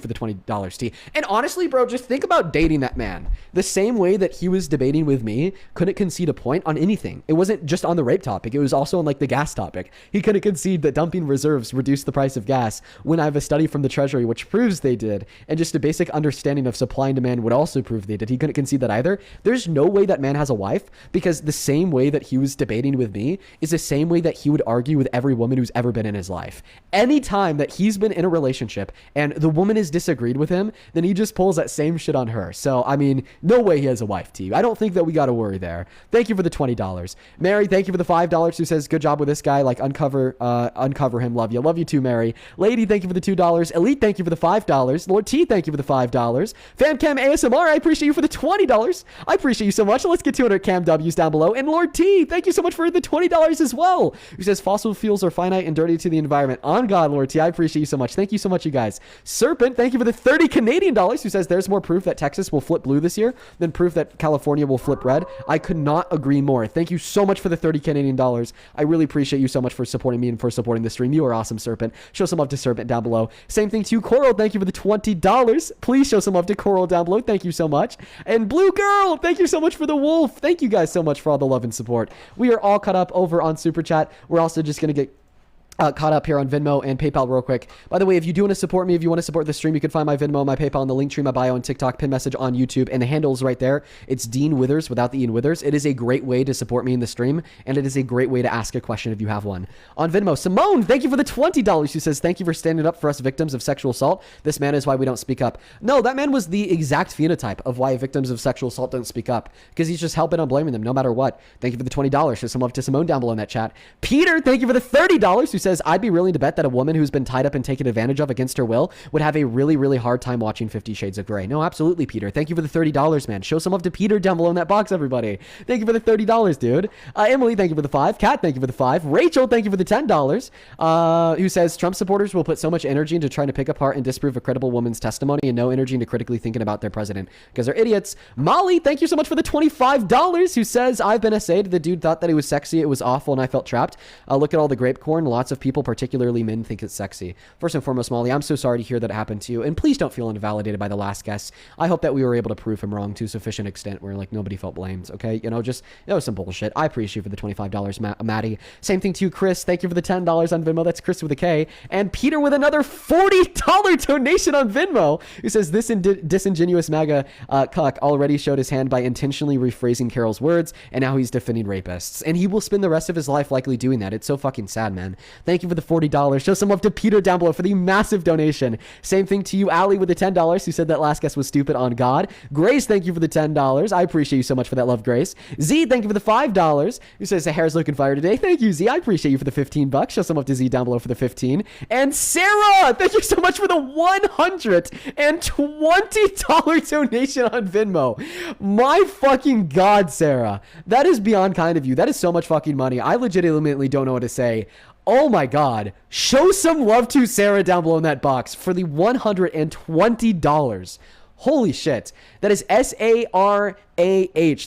for the $20, T. And honestly, bro, just think about dating that man. The same way that he was debating with me, couldn't concede a point on anything. It wasn't just on the rape topic. It was also on like the gas topic. He couldn't concede that dumping reserves reduced the price of gas when I have a study from the Treasury which proves they did. And just a basic understanding of supply and demand would also prove they did. He couldn't concede that either. There's no way that man has a wife, because the same way that he was debating with me is the same way that he would argue with every woman who's ever been in his life. Anytime that he's been in a relationship and the woman is disagreed with him, then he just pulls that same shit on her. So, I mean, no way he has a wife, T. I don't think that we got to worry there. Thank you for the $20. Mary, thank you for the $5, who says, good job with this guy. Like, uncover him. Love you. Love you too, Mary. Lady, thank you for the $2. Elite, thank you for the $5. Lord T, thank you for the $5. Famcam ASMR, I appreciate you for the $20. I appreciate you so much. Let's get 200 Cam W's down below. And Lord T, thank you so much for the $20 as well, who says, fossil fuels are finite and dirty to the environment. On God, Lord T, I appreciate you so much. Thank you so much, you guys. Serpent, thank you for the 30 Canadian dollars, who says there's more proof that Texas will flip blue this year than proof that California will flip red. I could not agree more. Thank you so much for the 30 Canadian dollars. I really appreciate you so much for supporting me and for supporting the stream. You are awesome, Serpent. Show some love to Serpent down below. Same thing to you, Coral. Thank you for the $20. Please show some love to Coral down below. Thank you so much. And Blue Girl, thank you so much for the wolf. Thank you guys so much for all the love and support. We are all caught up over on Super Chat. We're also just going to get caught up here on Venmo and PayPal real quick. By the way, if you do want to support me, if you want to support the stream, you can find my Venmo, my PayPal, and the link tree, my bio, and TikTok pin message on YouTube, and the handle's right there. It's Dean Withers without the Ian Withers. It is a great way to support me in the stream, and it is a great way to ask a question if you have one. On Venmo, Simone, thank you for the $20. Who says, thank you for standing up for us victims of sexual assault. This man is why we don't speak up. No, that man was the exact phenotype of why victims of sexual assault don't speak up, because he's just hell-bent on blaming them no matter what. Thank you for the $20. Show some love to Simone down below in that chat. Peter, thank you for the $30. Who says, I'd be willing to bet that a woman who's been tied up and taken advantage of against her will would have a really, really hard time watching 50 Shades of Grey. No, absolutely, Peter. Thank you for the $30, man. Show some love to Peter down below in that box, everybody. Thank you for the $30, dude. Emily, thank you for the 5. Kat, thank you for the 5. Rachel, thank you for the $10. Who says, Trump supporters will put so much energy into trying to pick apart and disprove a credible woman's testimony and no energy into critically thinking about their president because they're idiots. Molly, thank you so much for the $25. Who says, I've been essayed. The dude thought that he was sexy. It was awful and I felt trapped. Look at all the grape corn. Lots of people, particularly men, think it's sexy. First and foremost, Molly, I'm so sorry to hear that it happened to you. And please don't feel invalidated by the last guest. I hope that we were able to prove him wrong to a sufficient extent where like nobody felt blamed. Okay. You know, just, it was some bullshit. I appreciate you for the $25, Maddie. Same thing to you, Chris. Thank you for the $10 on Venmo. That's Chris with a K. And Peter with another $40 donation on Venmo, who says this disingenuous MAGA cuck already showed his hand by intentionally rephrasing Carol's words. And now he's defending rapists. And he will spend the rest of his life likely doing that. It's so fucking sad, man. Thank you for the $40. Show some love to Peter down below for the massive donation. Same thing to you, Allie, with the $10, who said that last guest was stupid on God. Grace, thank you for the $10. I appreciate you so much for that love, Grace. Z, thank you for the $5, who says the hair's looking fire today. Thank you, Z. I appreciate you for the $15. Show some love to Z down below for the 15. And Sarah, thank you so much for the $120 donation on Venmo. My fucking God, Sarah. That is beyond kind of you. That is so much fucking money. I legitimately don't know what to say. Oh my God. Show some love to Sarah down below in that box for the $120. Holy shit. That is SARAH.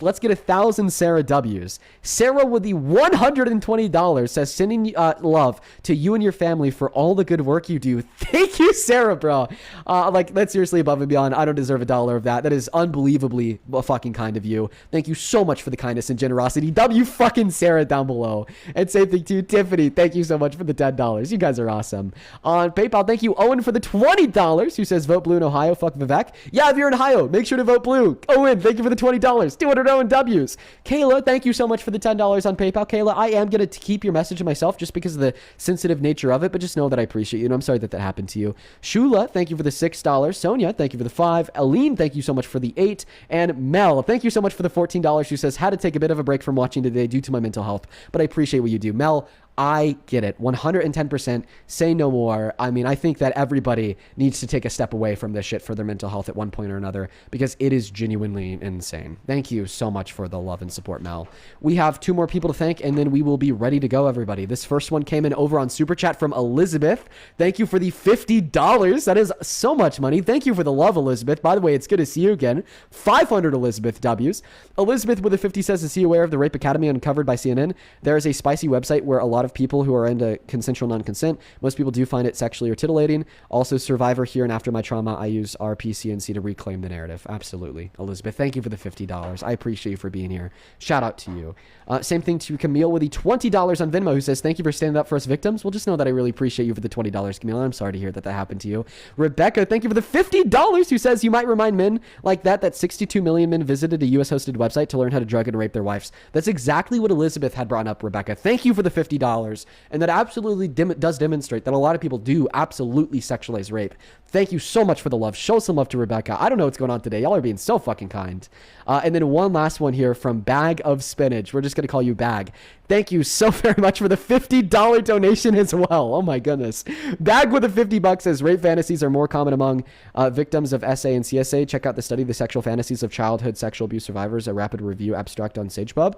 Let's get 1,000 Sarah W's. Sarah with the $120 says, sending love to you and your family for all the good work you do. Thank you, Sarah, bro. Like, that's seriously above and beyond. I don't deserve a dollar of that. That is unbelievably fucking kind of you. Thank you so much for the kindness and generosity. W fucking Sarah down below. And same thing to you, Tiffany. Thank you so much for the $10. You guys are awesome. On PayPal, thank you, Owen, for the $20, who says, vote blue in Ohio. Fuck Vivek. Yeah, if you're in Ohio, make sure to vote blue. Owen, thank you for the $20. 200 Owen W's. Kayla, thank you so much for the $10 on PayPal. Kayla, I am going to keep your message to myself just because of the sensitive nature of it, but just know that I appreciate you, and I'm sorry that that happened to you. Shula, thank you for the $6. Sonia, thank you for the 5. Aline, thank you so much for the 8. And Mel, thank you so much for the $14, who says, had to take a bit of a break from watching today due to my mental health, but I appreciate what you do. Mel, I get it. 110%. Say no more. I mean, I think that everybody needs to take a step away from this shit for their mental health at one point or another because it is genuinely insane. Thank you so much for the love and support, Mel. We have 2 more people to thank, and then we will be ready to go, everybody. This first one came in over on Super Chat from Elizabeth. Thank you for the $50. That is so much money. Thank you for the love, Elizabeth. By the way, it's good to see you again. 500 Elizabeth W's. Elizabeth with a 50 says, is he aware of the Rape Academy uncovered by CNN? There is a spicy website where a lot lot of people who are into consensual non-consent. Most people do find it sexually or titillating. Also, Survivor here and after my trauma, I use RPCNC to reclaim the narrative. Absolutely. Elizabeth, thank you for the $50. I appreciate you for being here. Shout out to you. Same thing to Camille with the $20 on Venmo, who says, thank you for standing up for us victims. Well, just know that I really appreciate you for the $20, Camille. I'm sorry to hear that happened to you. Rebecca, thank you for the $50, who says, you might remind men like that 62 million men visited a US-hosted website to learn how to drug and rape their wives. That's exactly what Elizabeth had brought up, Rebecca. Thank you for the $50. And that absolutely does demonstrate that a lot of people do absolutely sexualize rape. Thank you so much for the love. Show some love to Rebecca. I don't know what's going on today. Y'all are being so fucking kind. And then one last one here from Bag of Spinach. We're just going to call you Bag. Thank you so very much for the $50 donation as well. Oh my goodness. Bag with the $50 says rape fantasies are more common among victims of SA and CSA. Check out the study, The Sexual Fantasies of Childhood Sexual Abuse Survivors, a rapid review abstract on SagePub.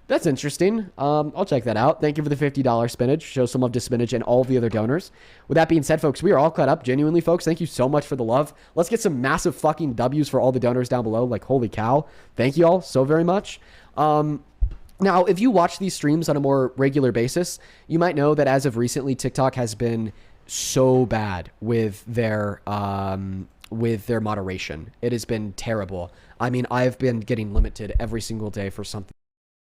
That's interesting. I'll check that out. Thank you for the $50 Spinach. Show some love to Spinach and all the other donors. With that being said, folks, we are all caught up. Genuinely, folks, thank you so much for the love. Let's get some massive fucking W's for all the donors down below. Like, holy cow. Thank you all so very much. Now, if you watch these streams on a more regular basis, you might know that as of recently, TikTok has been so bad with their moderation. It has been terrible. I mean, I've been getting limited every single day for something